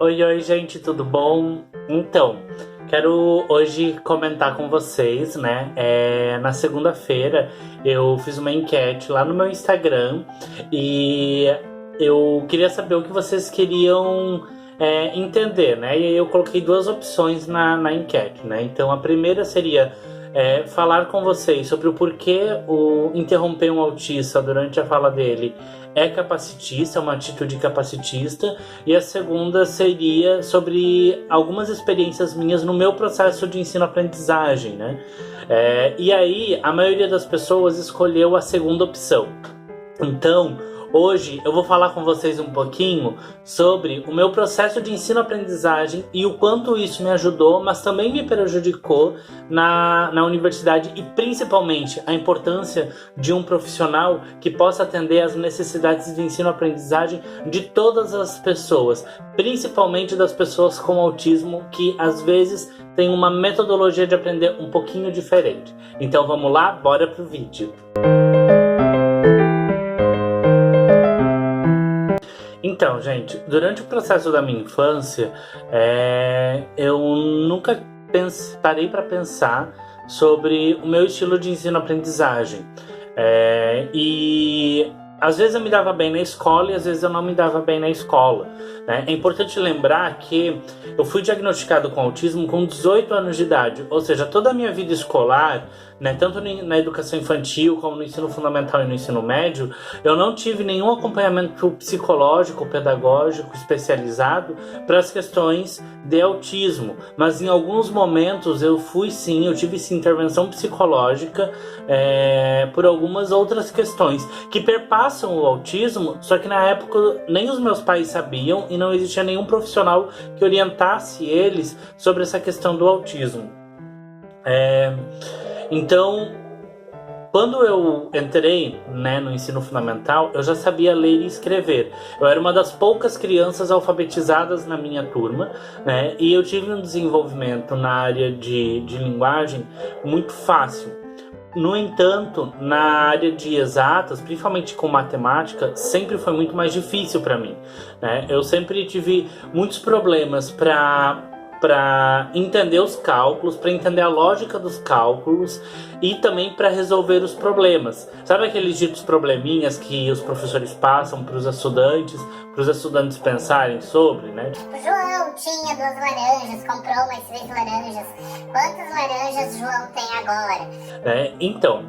Oi, oi, gente, tudo bom? Então, quero hoje comentar com vocês, né? Na segunda-feira eu fiz uma enquete lá no meu Instagram e eu queria saber o que vocês queriam entender, né? E aí eu coloquei duas opções na enquete, né? Então, a primeira seria falar com vocês sobre o porquê o interromper um autista durante a fala dele é capacitista, é uma atitude capacitista, e a segunda seria sobre algumas experiências minhas no meu processo de ensino-aprendizagem, né? E aí, a maioria das pessoas escolheu a segunda opção. Então, hoje eu vou falar com vocês um pouquinho sobre o meu processo de ensino-aprendizagem e o quanto isso me ajudou, mas também me prejudicou na universidade, e principalmente a importância de um profissional que possa atender às necessidades de ensino-aprendizagem de todas as pessoas, principalmente das pessoas com autismo, que às vezes têm uma metodologia de aprender um pouquinho diferente. Então vamos lá, bora pro vídeo. Então, gente, durante o processo da minha infância, eu nunca parei para pensar sobre o meu estilo de ensino-aprendizagem. E às vezes eu me dava bem na escola e às vezes eu não me dava bem na escola, né? É importante lembrar que eu fui diagnosticado com autismo com 18 anos de idade, ou seja, toda a minha vida escolar, né, tanto na educação infantil como no ensino fundamental e no ensino médio, eu não tive nenhum acompanhamento psicológico, pedagógico especializado para as questões de autismo, mas em alguns momentos eu tive sim intervenção psicológica por algumas outras questões que perpassam o autismo, só que na época nem os meus pais sabiam e não existia nenhum profissional que orientasse eles sobre essa questão do autismo. Então, quando eu entrei, né, no ensino fundamental, eu já sabia ler e escrever. Eu era uma das poucas crianças alfabetizadas na minha turma, né, e eu tive um desenvolvimento na área de linguagem muito fácil. No entanto, na área de exatas, principalmente com matemática, sempre foi muito mais difícil para mim, né? Eu sempre tive muitos problemas para entender os cálculos, para entender a lógica dos cálculos e também para resolver os problemas. Sabe aqueles ditos probleminhas que os professores passam para os estudantes pensarem sobre, né? João tinha 2 laranjas, comprou mais 3 laranjas. Quantas laranjas João tem agora? Então,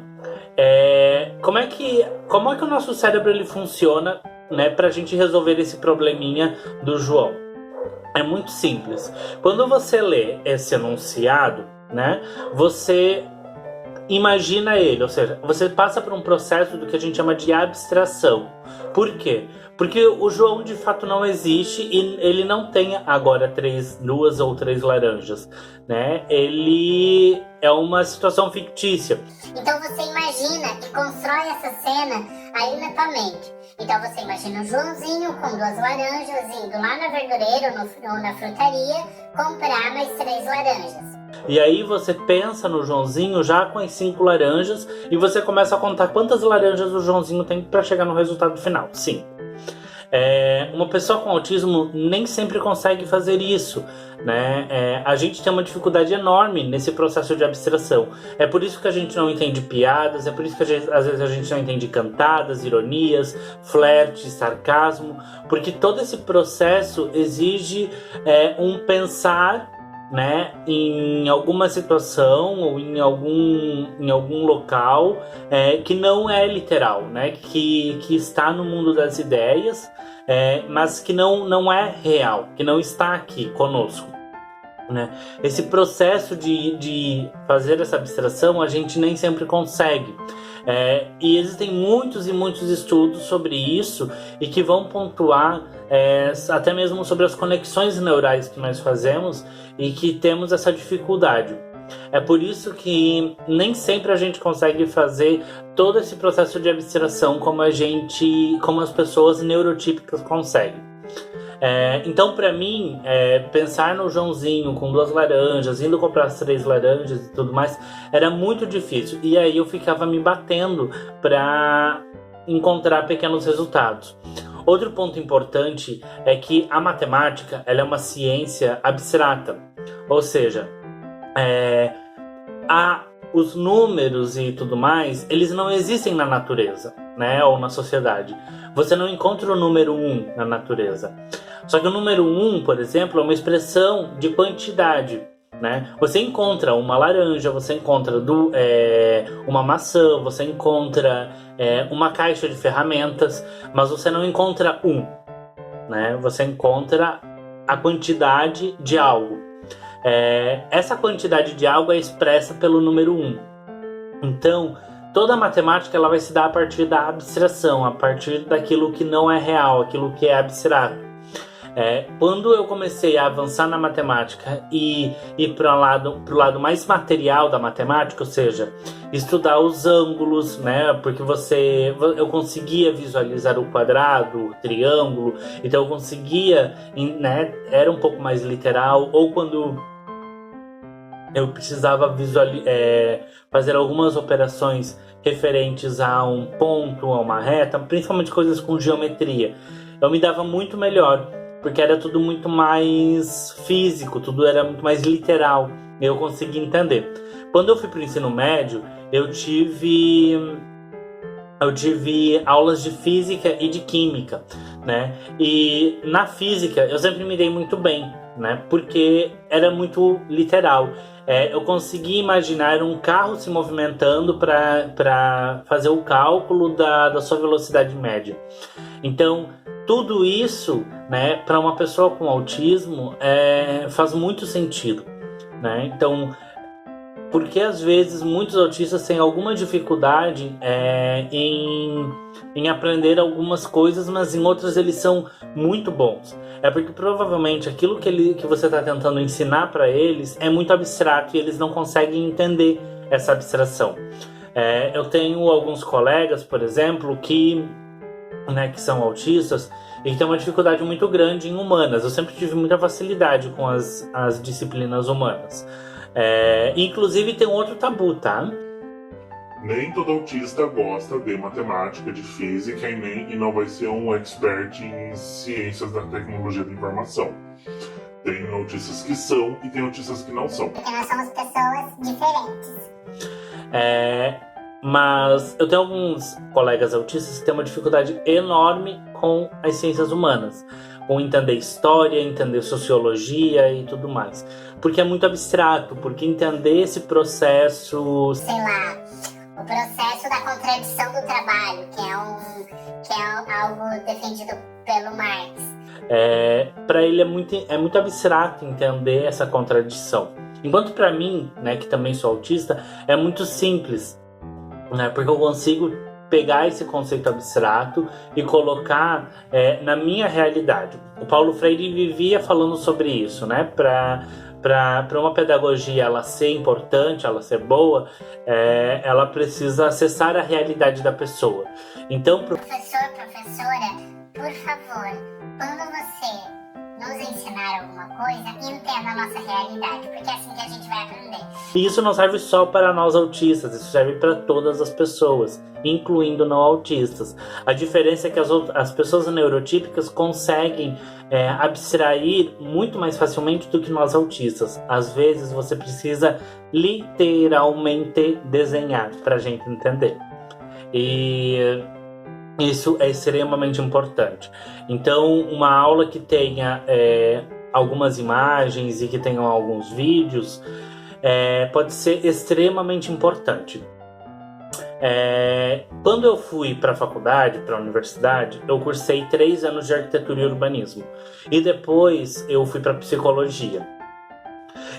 como é que o nosso cérebro ele funciona, né, para a gente resolver esse probleminha do João? É muito simples. Quando você lê esse enunciado, né, você imagina ele, ou seja, você passa por um processo do que a gente chama de abstração. Por quê? Porque o João de fato não existe e ele não tem agora 2 ou 3 laranjas, né? Ele é uma situação fictícia. Então você imagina e constrói essa cena aí na tua mente. Então você imagina o Joãozinho com 2 laranjas indo lá na verdureira ou na frutaria comprar mais 3 laranjas. E aí você pensa no Joãozinho já com as 5 laranjas e você começa a contar quantas laranjas o Joãozinho tem para chegar no resultado final. Sim. Uma pessoa com autismo nem sempre consegue fazer isso, né? A gente tem uma dificuldade enorme nesse processo de abstração. É por isso que a gente não entende piadas, é por isso que às vezes a gente não entende cantadas, ironias, flerte, sarcasmo, porque todo esse processo exige um pensar, né, em alguma situação ou em algum local que não é literal, né, que está no mundo das ideias, mas que não é real, que não está aqui conosco, né? Esse processo de fazer essa abstração a gente nem sempre consegue. E existem muitos e muitos estudos sobre isso e que vão pontuar até mesmo sobre as conexões neurais que nós fazemos e que temos essa dificuldade. É por isso que nem sempre a gente consegue fazer todo esse processo de abstração como as pessoas neurotípicas conseguem. Então, para mim, pensar no Joãozinho com 2 laranjas, indo comprar as 3 laranjas e tudo mais, era muito difícil. E aí eu ficava me batendo para encontrar pequenos resultados. Outro ponto importante é que a matemática ela é uma ciência abstrata, ou seja, os números e tudo mais, eles não existem na natureza, né, ou na sociedade. Você não encontra o número 1 na natureza. Só que o número 1, por exemplo, é uma expressão de quantidade, né? Você encontra uma laranja, você encontra uma maçã, você encontra uma caixa de ferramentas, mas você não encontra né? Você encontra a quantidade de algo. Essa quantidade de algo é expressa pelo número 1. Então, toda a matemática ela vai se dar a partir da abstração, a partir daquilo que não é real, aquilo que é abstrato. Quando eu comecei a avançar na matemática e ir para o lado mais material da matemática, ou seja, estudar os ângulos, né? Porque eu conseguia visualizar o quadrado, o triângulo, então eu conseguia, né? Era um pouco mais literal, ou quando eu precisava fazer algumas operações referentes a um ponto, a uma reta, principalmente coisas com geometria. Eu me dava muito melhor, porque era tudo muito mais físico, tudo era muito mais literal, eu conseguia entender. Quando eu fui para o ensino médio, eu tive aulas de física e de química, né? E na física eu sempre me dei muito bem, né? Porque era muito literal. Eu conseguia imaginar um carro se movimentando para fazer o cálculo da sua velocidade média. Então, tudo isso, né, para uma pessoa com autismo faz muito sentido, né? Então, porque às vezes muitos autistas têm alguma dificuldade em aprender algumas coisas, mas em outras eles são muito bons. Porque provavelmente aquilo que você está tentando ensinar para eles é muito abstrato e eles não conseguem entender essa abstração. Eu tenho alguns colegas, por exemplo, que são autistas e que têm uma dificuldade muito grande em humanas. Eu sempre tive muita facilidade com as disciplinas humanas. Inclusive tem um outro tabu, tá? Nem todo autista gosta de matemática, de física e não vai ser um expert em ciências da tecnologia da informação. Tem autistas que são e tem autistas que não são. Porque nós somos pessoas diferentes. Mas eu tenho alguns colegas autistas que têm uma dificuldade enorme com as ciências humanas, com entender história, entender sociologia e tudo mais, porque é muito abstrato, porque entender esse processo, sei lá, o processo da contradição do trabalho, que é algo defendido pelo Marx. Para ele é muito abstrato entender essa contradição, enquanto para mim, né, que também sou autista, é muito simples. Porque eu consigo pegar esse conceito abstrato e colocar na minha realidade. O Paulo Freire vivia falando sobre isso, né? Para uma pedagogia ela ser importante, ela ser boa, ela precisa acessar a realidade da pessoa. Então, professora, por favor, quando você nos ensinar alguma coisa, entenda a nossa realidade, porque é assim que a gente vai aprender. E isso não serve só para nós autistas, isso serve para todas as pessoas, incluindo não autistas. A diferença é que as pessoas neurotípicas conseguem abstrair muito mais facilmente do que nós autistas. Às vezes você precisa literalmente desenhar para a gente entender. E isso é extremamente importante. Então, uma aula que tenha algumas imagens e que tenham alguns vídeos pode ser extremamente importante. Quando eu fui para a faculdade, para a universidade, eu cursei 3 anos de arquitetura e urbanismo. E depois eu fui para psicologia.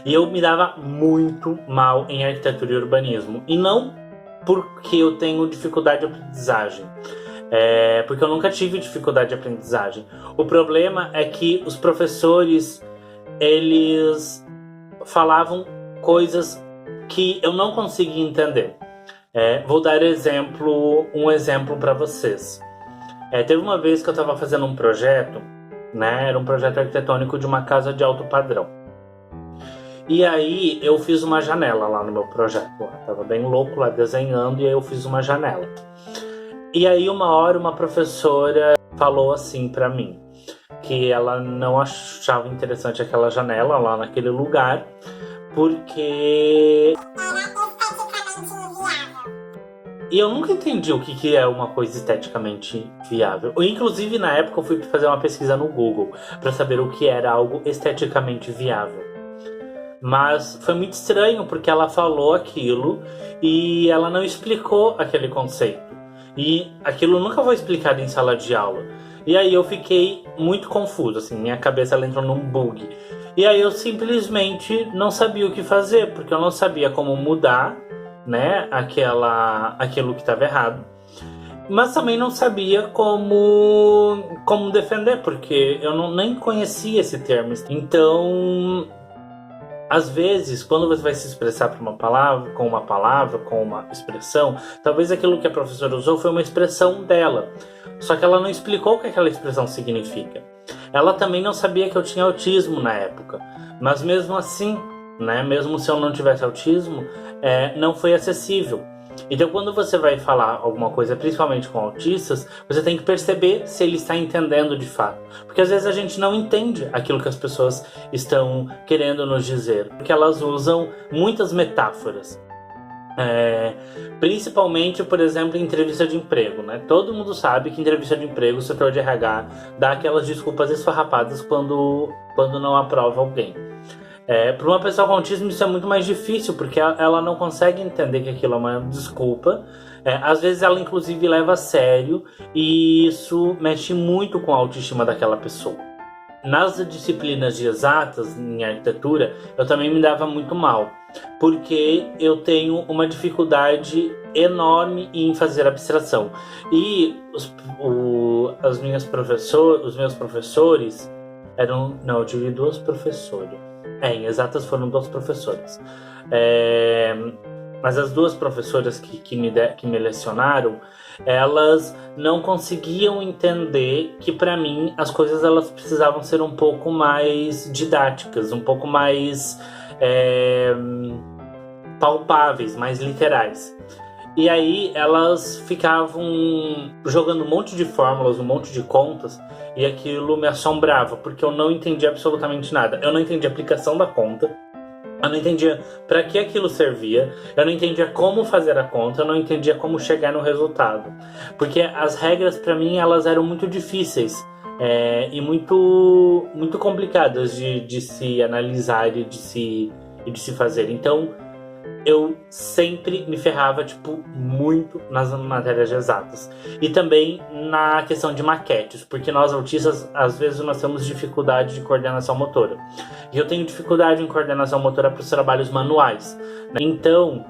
E eu me dava muito mal em arquitetura e urbanismo. E não porque eu tenho dificuldade de aprendizagem. Porque eu nunca tive dificuldade de aprendizagem. O problema é que os professores, eles falavam coisas que eu não conseguia entender. Vou dar um exemplo para vocês. Teve uma vez que eu estava fazendo um projeto, né? Era um projeto arquitetônico de uma casa de alto padrão. E aí eu fiz uma janela lá no meu projeto. Eu tava bem louco lá desenhando e aí eu fiz uma janela. E aí uma hora uma professora falou assim pra mim, que ela não achava interessante aquela janela lá naquele lugar, porque... E eu nunca entendi o que é uma coisa esteticamente viável. Inclusive, na época, eu fui fazer uma pesquisa no Google para saber o que era algo esteticamente viável. Mas foi muito estranho, porque ela falou aquilo e ela não explicou aquele conceito. E aquilo nunca foi explicado em sala de aula. E aí eu fiquei muito confuso, assim, minha cabeça ela entrou num bug. E aí eu simplesmente não sabia o que fazer, porque eu não sabia como mudar, né, aquilo que estava errado, mas também não sabia como defender, porque eu nem conhecia esse termo. Então, às vezes, quando você vai se expressar com uma palavra, com uma expressão, talvez aquilo que a professora usou foi uma expressão dela, só que ela não explicou o que aquela expressão significa. Ela também não sabia que eu tinha autismo na época, mas mesmo assim, né, mesmo se eu não tivesse autismo, não foi acessível. Então, quando você vai falar alguma coisa, principalmente com autistas, você tem que perceber se ele está entendendo de fato. Porque às vezes a gente não entende aquilo que as pessoas estão querendo nos dizer, porque elas usam muitas metáforas. Principalmente, por exemplo, em entrevista de emprego, né? Todo mundo sabe que em entrevista de emprego o setor de RH dá aquelas desculpas esfarrapadas quando não aprova alguém. Para uma pessoa com autismo isso é muito mais difícil, porque ela não consegue entender que aquilo é uma desculpa. Às vezes ela inclusive leva a sério, e isso mexe muito com a autoestima daquela pessoa. Nas disciplinas de exatas, em arquitetura, eu também me dava muito mal, porque eu tenho uma dificuldade enorme em fazer abstração. E os meus professores eram... Não, eu tive 2 professoras. Em exatas foram 2 professoras. Mas as 2 professoras que me lecionaram, elas não conseguiam entender que, para mim, as coisas elas precisavam ser um pouco mais didáticas, um pouco mais palpáveis, mais literais. E aí elas ficavam jogando um monte de fórmulas, um monte de contas, e aquilo me assombrava, porque eu não entendia absolutamente nada. Eu não entendia a aplicação da conta, eu não entendia para que aquilo servia, eu não entendia como fazer a conta, eu não entendia como chegar no resultado. Porque as regras, para mim, elas eram muito difíceis e muito, muito complicadas de se analisar e de se fazer. Então, eu sempre me ferrava, muito nas matérias de exatas. E também na questão de maquetes, porque nós autistas, às vezes, nós temos dificuldade de coordenação motora. E eu tenho dificuldade em coordenação motora para os trabalhos manuais, né? Então,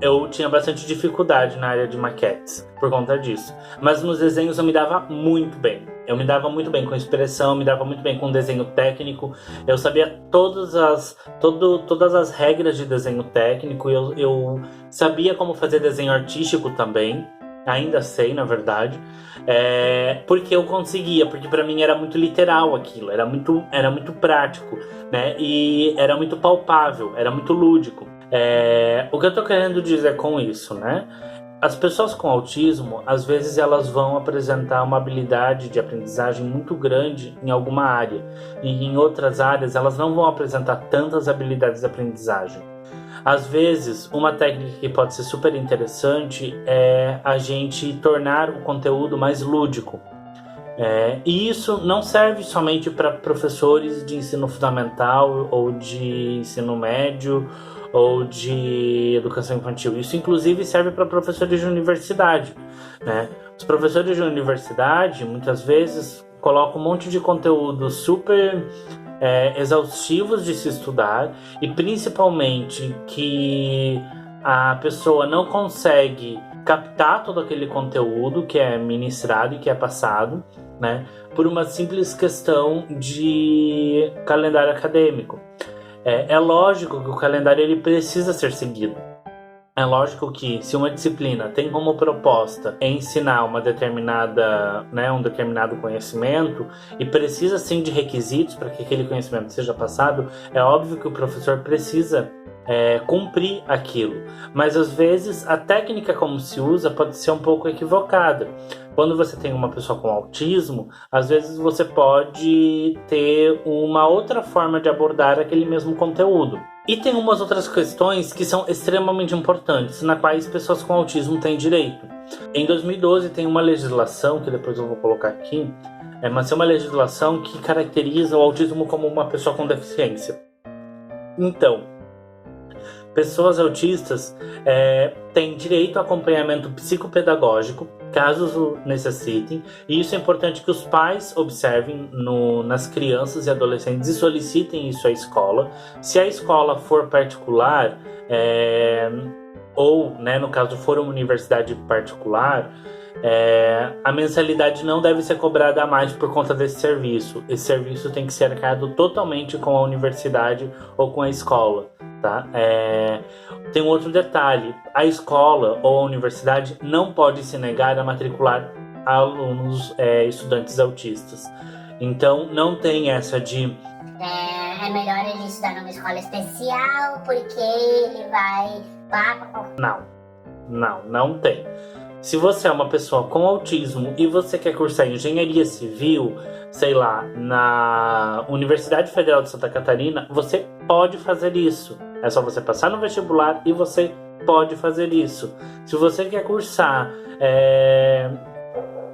eu tinha bastante dificuldade na área de maquetes por conta disso. Mas nos desenhos eu me dava muito bem. Eu me dava muito bem com expressão, me dava muito bem com desenho técnico. Eu sabia todas as regras de desenho técnico. Eu sabia como fazer desenho artístico também. Ainda sei, na verdade. Porque eu conseguia, porque para mim era muito literal aquilo. Era muito prático, né? E era muito palpável, era muito lúdico. O que eu tô querendo dizer com isso, né? As pessoas com autismo, às vezes elas vão apresentar uma habilidade de aprendizagem muito grande em alguma área, e em outras áreas elas não vão apresentar tantas habilidades de aprendizagem. Às vezes, uma técnica que pode ser super interessante é a gente tornar o conteúdo mais lúdico. E isso não serve somente para professores de ensino fundamental ou de ensino médio ou de educação infantil. Isso inclusive serve para professores de universidade, né? Os professores de universidade muitas vezes colocam um monte de conteúdo super exaustivos de se estudar, e principalmente que a pessoa não consegue captar todo aquele conteúdo que é ministrado e que é passado, né, por uma simples questão de calendário acadêmico. É lógico que o calendário ele precisa ser seguido. É lógico que se uma disciplina tem como proposta ensinar um determinado conhecimento e precisa sim de requisitos para que aquele conhecimento seja passado, é óbvio que o professor precisa cumprir aquilo. Mas às vezes a técnica como se usa pode ser um pouco equivocada. quando você tem uma pessoa com autismo, às vezes você pode ter uma outra forma de abordar aquele mesmo conteúdo. E tem umas outras questões que são extremamente importantes, na quais pessoas com autismo têm direito. Em 2012 tem uma legislação, que depois eu vou colocar aqui, mas é uma legislação que caracteriza o autismo como uma pessoa com deficiência. Então, pessoas autistas têm direito a acompanhamento psicopedagógico, caso necessitem, e isso é importante que os pais observem nas crianças e adolescentes e solicitem isso à escola. Se a escola for particular, ou, no caso, for uma universidade particular, a mensalidade não deve ser cobrada a mais por conta desse serviço. Esse serviço tem que ser arcado totalmente com a universidade ou com a escola. Tá? Tem um outro detalhe: a escola ou a universidade não pode se negar a matricular alunos, estudantes autistas. Então não tem essa de é melhor ele estudar numa escola especial porque ele vai não tem. Se você é uma pessoa com autismo e você quer cursar engenharia civil, sei lá, na Universidade Federal de Santa Catarina, você pode fazer isso. É só você passar no vestibular e você pode fazer isso. Se você quer cursar,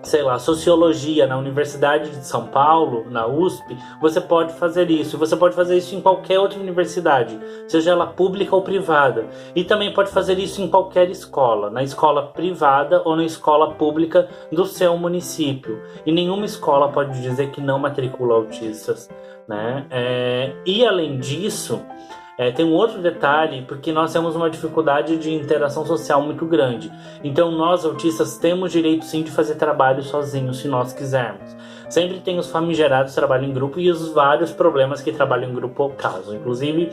sei lá, sociologia na Universidade de São Paulo, na USP, você pode fazer isso. Você pode fazer isso em qualquer outra universidade, seja ela pública ou privada. E também pode fazer isso em qualquer escola, na escola privada ou na escola pública do seu município. E nenhuma escola pode dizer que não matricula autistas, né? E além disso, tem um outro detalhe, porque nós temos uma dificuldade de interação social muito grande. Então nós autistas temos direito sim de fazer trabalho sozinhos, se nós quisermos. Sempre tem os famigerados trabalho em grupo e os vários problemas que trabalho em grupo causam. Inclusive,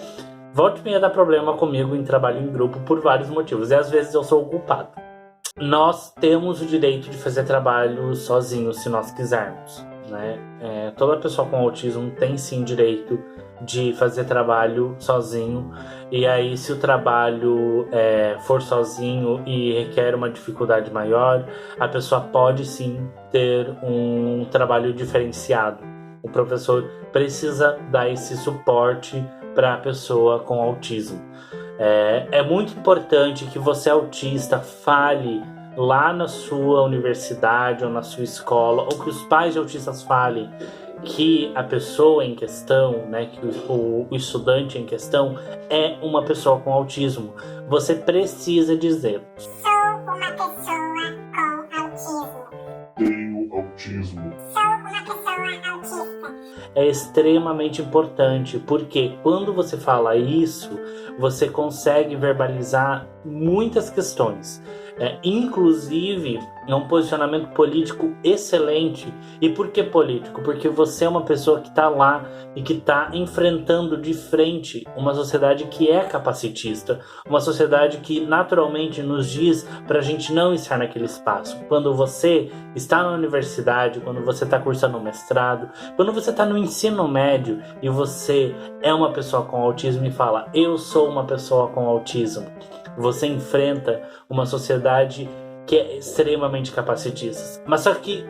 volta e meia dá problema comigo em trabalho em grupo por vários motivos, e às vezes eu sou o culpado. Nós temos o direito de fazer trabalho sozinhos, se nós quisermos, né? Toda pessoa com autismo tem sim direito de fazer trabalho sozinho. E aí, se o trabalho for sozinho e requer uma dificuldade maior, a pessoa pode sim ter um trabalho diferenciado. O professor precisa dar esse suporte para a pessoa com autismo. É muito importante que você, autista, fale lá na sua universidade ou na sua escola, ou que os pais de autistas falem que a pessoa em questão, que o estudante em questão é uma pessoa com autismo. Você precisa dizer: sou uma pessoa com autismo. Tenho autismo. Sou uma pessoa autista. É extremamente importante, porque quando você fala isso, você consegue verbalizar muitas questões. Inclusive, é um posicionamento político excelente. E por que político? Porque você é uma pessoa que está lá e que está enfrentando de frente uma sociedade que é capacitista, uma sociedade que naturalmente nos diz para a gente não estar naquele espaço. Quando você está na universidade, quando você está cursando um mestrado, quando você está no ensino médio e você é uma pessoa com autismo e fala: eu sou uma pessoa com autismo, você enfrenta uma sociedade que é extremamente capacitista. Mas só que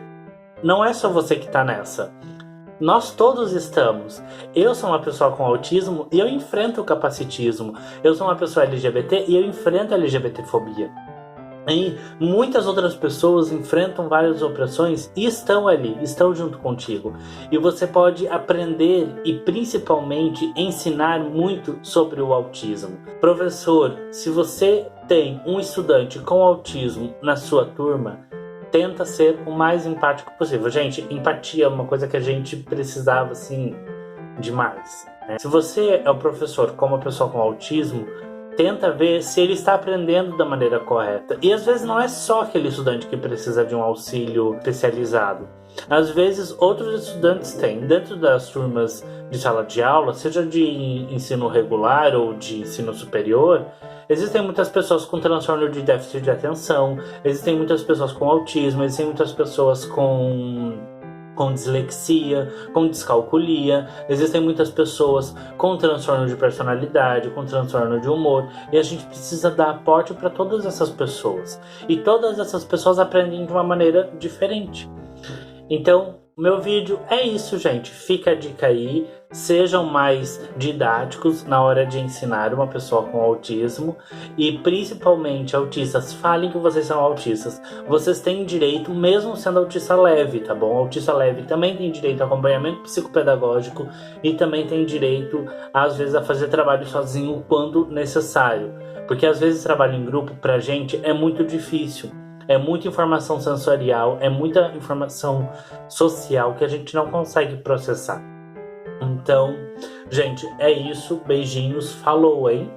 não é só você que está nessa. Nós todos estamos. Eu sou uma pessoa com autismo e eu enfrento o capacitismo. Eu sou uma pessoa LGBT e eu enfrento a LGBTfobia. E muitas outras pessoas enfrentam várias opressões e estão ali, estão junto contigo. E você pode aprender e principalmente ensinar muito sobre o autismo. Professor, se você tem um estudante com autismo na sua turma, tenta ser o mais empático possível. Gente, empatia é uma coisa que a gente precisava, assim, demais, né? Se você é o professor com uma pessoa com autismo, tenta ver se ele está aprendendo da maneira correta. E às vezes não é só aquele estudante que precisa de um auxílio especializado. Às vezes outros estudantes têm. Dentro das turmas de sala de aula, seja de ensino regular ou de ensino superior, existem muitas pessoas com transtorno de déficit de atenção, existem muitas pessoas com autismo, existem muitas pessoas com com dislexia, com descalculia. Existem muitas pessoas com transtorno de personalidade, com transtorno de humor, e a gente precisa dar aporte para todas essas pessoas. E todas essas pessoas aprendem de uma maneira diferente. Então, meu vídeo é isso, gente. Fica a dica aí. Sejam mais didáticos na hora de ensinar uma pessoa com autismo. E principalmente autistas, falem que vocês são autistas. Vocês têm direito, mesmo sendo autista leve, tá bom? Autista leve também tem direito a acompanhamento psicopedagógico e também tem direito, às vezes, a fazer trabalho sozinho quando necessário. Porque às vezes trabalho em grupo pra gente é muito difícil. É muita informação sensorial, é muita informação social que a gente não consegue processar. Então, gente, é isso. Beijinhos. Falou, hein?